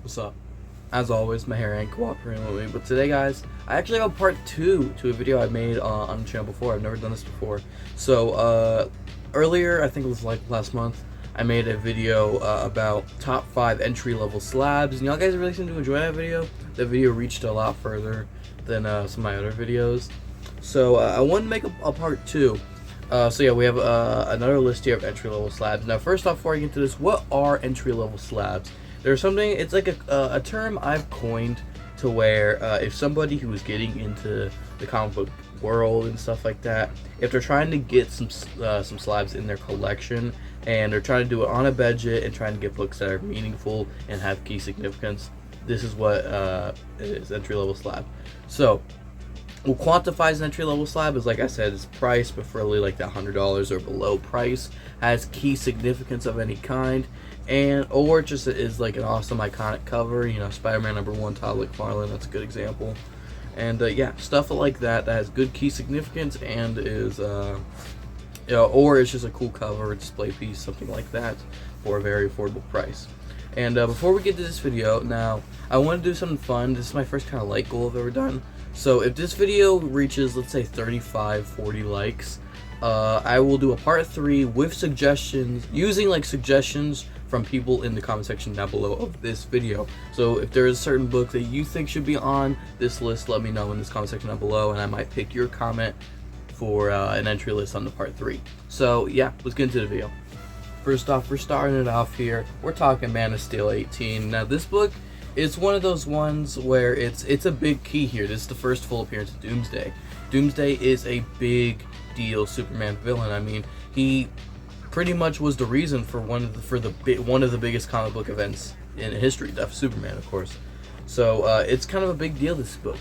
What's up? As always, my hair ain't cooperating with me, but today, guys, I actually have part 2 to a video I made on the channel before. I've never done this before. So, earlier, I think it was like last month, I made a video about top 5 entry-level slabs, and y'all guys really seem to enjoy that video. The video reached a lot further than some of my other videos. So, I wanted to make a part 2. So yeah, we have another list here of entry-level slabs. Now, first off, before I get into this, what are entry-level slabs? There's something, it's like a term I've coined to where if somebody who is getting into the comic book world and stuff like that, if they're trying to get some slabs in their collection and they're trying to do it on a budget and trying to get books that are meaningful and have key significance, this is what is entry-level slab. So what quantifies an entry-level slab is, like I said, it's price, preferably like that $100 or below price, has key significance of any kind, and or just is like an awesome iconic cover. You know, Spider-Man #1, Todd McFarlane, that's a good example. And yeah, stuff like that has good key significance and is you know, or it's just a cool cover, a display piece, something like that, for a very affordable price. And before we get to this video, now I want to do something fun. This is my first kind of like goal I've ever done. So if this video reaches, let's say, 35-40 likes, I will do a part 3 with suggestions, using like suggestions from people in the comment section down below of this video. So if there is a certain book that you think should be on this list, let me know in this comment section down below, and I might pick your comment for an entry list on the part 3. So yeah, let's get into the video. First off, we're starting it off here. We're talking Man of Steel 18. Now this book, it's one of those ones where it's a big key here. This is the first full appearance of Doomsday. Doomsday is a big deal Superman villain. I mean, he pretty much was the reason for one of the biggest comic book events in history, Death of Superman, of course. So it's kind of a big deal, this book.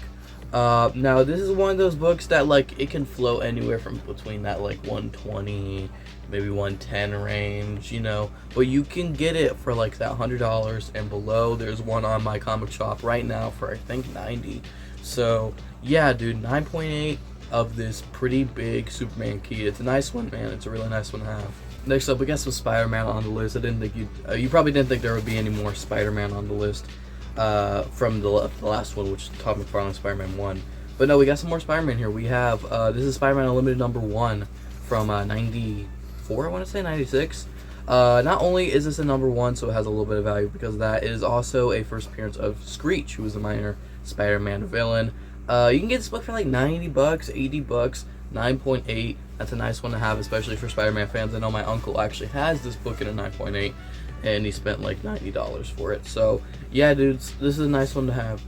Now this is one of those books that, like, it can flow anywhere from between that like 120, maybe 110 range, you know, but you can get it for like that $100 and below. There's one on my comic shop right now for I think 90. So yeah, dude, 9.8 of this pretty big Superman key. It's a nice one, man. It's a really nice one to have. Next up, we got some Spider-Man on the list. I didn't think you probably didn't think there would be any more Spider-Man on the list from the last one, which is Todd McFarlane Spider-Man 1. But no, we got some more Spider-Man here. We have this is SpiderMan Unlimited #1 from 94, I want to say 96. Not only is this a #1, so it has a little bit of value because that is also a first appearance of Screech, who is a minor Spider-Man villain. You can get this book for like $90, $80, 9.8. That's a nice one to have, especially for Spider-Man fans. I know my uncle actually has this book in a 9.8, and he spent like $90 for it. So yeah, dudes, this is a nice one to have.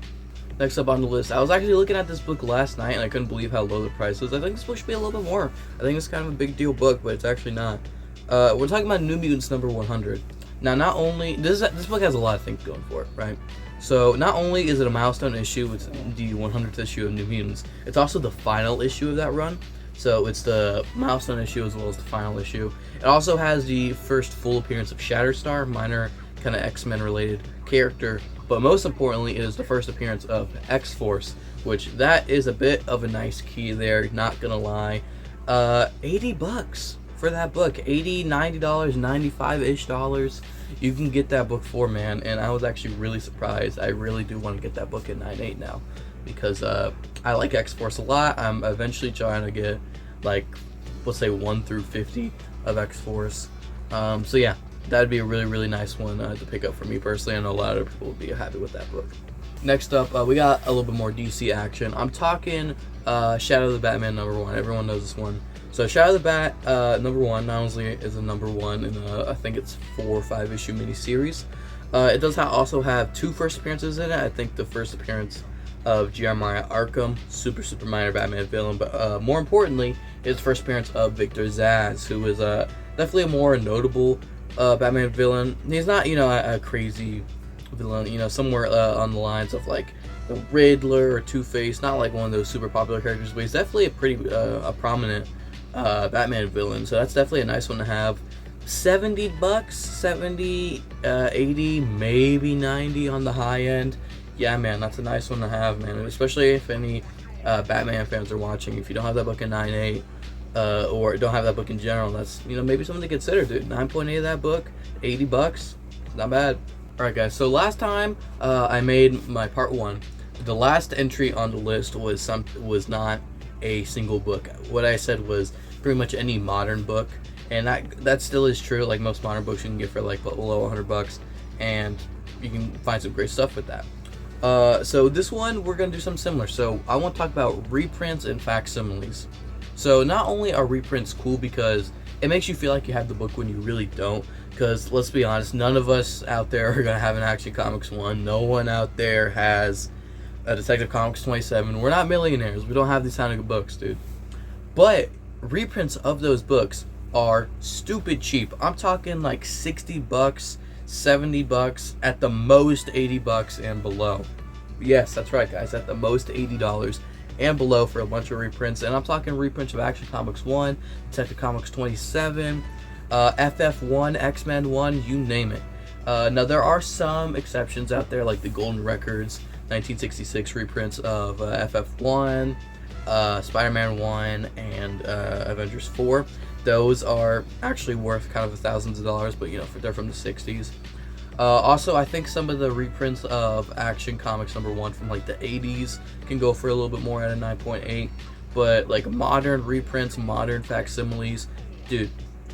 Next up on the list, I was actually looking at this book last night, and I couldn't believe how low the price was. I think this book should be a little bit more. I think it's kind of a big deal book, but it's actually not. We're talking about New Mutants #100. Now, not only this book has a lot of things going for it, right? So not only is it a milestone issue, it's the 100th issue of New Mutants, it's also the final issue of that run. So it's the milestone issue as well as the final issue. It also has the first full appearance of Shatterstar, minor kind of X-Men related character. But most importantly, it is the first appearance of X-Force, which that is a bit of a nice key there, not gonna lie. $80 for that book. $80, $90, $95-ish dollars. You can get that book for, man, and I was actually really surprised. I really do want to get that book at 9.8 now, because I like X-Force a lot. I'm eventually trying to get, like, let's say 1 through 50 of X-Force. So yeah, that'd be a really, really nice one to pick up for me personally. I know a lot of other people would be happy with that book. Next up, we got a little bit more DC action. I'm talking Shadow of the Batman #1. Everyone knows this one. So Shadow of the Bat #1 not only is a #1 in I think it's 4 or 5 issue miniseries. It does also have 2 first appearances in it. I think the first appearance of Jeremiah Arkham, super minor Batman villain, but more importantly, his first appearance of Victor Zsasz, who is definitely a more notable Batman villain. He's not, you know, a crazy villain, you know, somewhere on the lines of like the Riddler or Two-Face, not like one of those super popular characters, but he's definitely a pretty a prominent Batman villain. So that's definitely a nice one to have. $70, 70, 80, maybe 90 on the high end. Yeah, man, that's a nice one to have, man, especially if any Batman fans are watching. If you don't have that book in 9.8, or don't have that book in general, that's, you know, maybe something to consider, dude. 9.8 of that book, $80, not bad. Alright guys, so last time I made my part 1. The last entry on the list was not a single book. What I said was pretty much any modern book, and that still is true. Like most modern books you can get for like below $100, and you can find some great stuff with that. So this one we're gonna do something similar. So I want to talk about reprints and facsimiles. So not only are reprints cool because it makes you feel like you have the book when you really don't, because let's be honest, none of us out there are going to have an Action Comics 1. No one out there has a Detective Comics 27. We're not millionaires. We don't have these kind of books, dude. But reprints of those books are stupid cheap. I'm talking like $60, $70, at the most $80 and below. Yes, that's right, guys. At the most $80 and below for a bunch of reprints. And I'm talking reprints of Action Comics 1, Detective Comics 27, FF1, X-Men 1, you name it. Now there are some exceptions out there, like the Golden Records 1966 reprints of FF1, SpiderMan 1, and Avengers 4. Those are actually worth kind of thousands of dollars, but you know, they're from the 60s. Also, I think some of the reprints of Action Comics #1 from like the 80s can go for a little bit more at a 9.8. But like modern reprints, modern facsimiles, dude,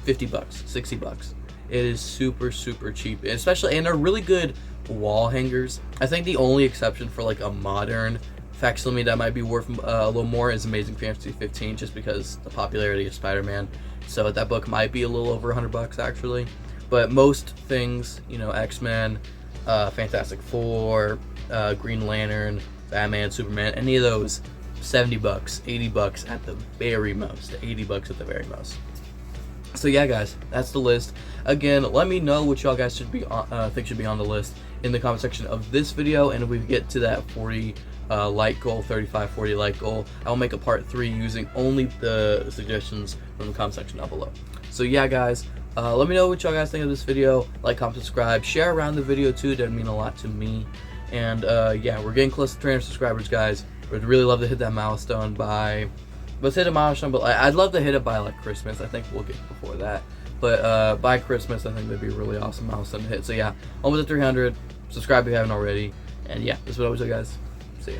$50, $60. It is super, super cheap, especially, and they're really good wall hangers. I think the only exception for like a modern facsimile that might be worth a little more is Amazing Fantasy 15, just because the popularity of Spider-Man. So that book might be a little over $100 actually. But most things, you know, X-Men, Fantastic Four, Green Lantern, Batman, Superman, any of those, $70, $80 at the very most, $80 at the very most. So yeah, guys, that's the list. Again, let me know what y'all guys should be think should be on the list in the comment section of this video, and if we get to that 40 like goal, 35, 40 like goal, I'll make a part 3 using only the suggestions from the comment section down below. So yeah, guys, let me know what y'all guys think of this video. Like, comment, subscribe, share around the video too. That'd mean a lot to me. And yeah, we're getting close to 300 subscribers, guys. We'd really love to hit that milestone by, let's hit a milestone, but I'd love to hit it by like Christmas. I think we'll get before that, but by Christmas, I think that'd be a really awesome milestone to hit. So yeah, almost at 300. Subscribe if you haven't already. And yeah, this is what I was, guys. See ya.